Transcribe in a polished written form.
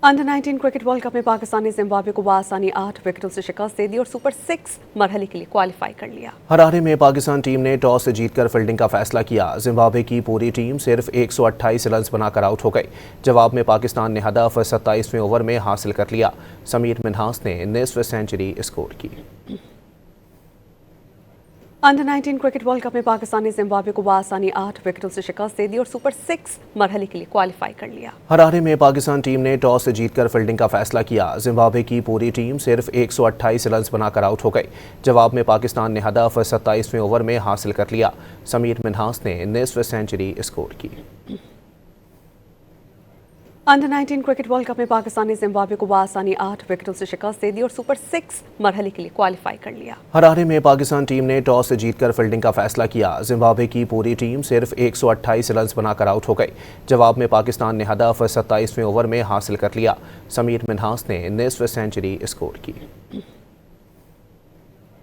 Under 19 cricket world cup में पाकिस्तान ने Zimbabwe को बासानी 8 विकेटों से शिकस्त दे दी और सुपर 6 मरहले के लिए क्वालिफाई कर लिया। हरारे में पाकिस्तान टीम ने टॉस जीतकर फील्डिंग का फैसला किया। जिम्बाब्वे की पूरी टीम सिर्फ 128 रन बनाकर आउट हो गई। जवाब में पाकिस्तान ने हदफ 27वें ओवर में हासिल कर लिया। समीर मिन्हास ने निस्फ सेंचुरी स्कोर की। अंडर 19 क्रिकेट वर्ल्ड कप में पाकिस्तान ने जिम्बाब्वे को बासानी 8 विकेटों से शिकस्त दे दी और सुपर 6 मरहले के लिए क्वालिफाई कर लिया। हरारे में पाकिस्तान टीम ने टॉस जीतकर फील्डिंग का फैसला किया। जिम्बाब्वे की पूरी टीम सिर्फ 128 रन बनाकर आउट हो गई। जवाब में पाकिस्तान ने हदफ 27वें ओवर में हासिल कर लिया। समीर मिन्हास ने निस्फ सेंचुरी स्कोर की। अंडर 19 क्रिकेट वर्ल्ड कप में पाकिस्तान ने जिम्बाब्वे को बासानी 8 विकेटों से शिकस्त दे दी और सुपर 6 मरहले के लिए क्वालिफाई कर लिया। हरारे में पाकिस्तान टीम ने टॉस जीतकर फील्डिंग का फैसला किया। जिम्बाब्वे की पूरी टीम सिर्फ 128 रन बनाकर आउट हो गई। जवाब में पाकिस्तान ने हदफ 27वें ओवर में हासिल कर लिया। समीर मिन्हास ने निस्फ सेंचुरी स्कोर की।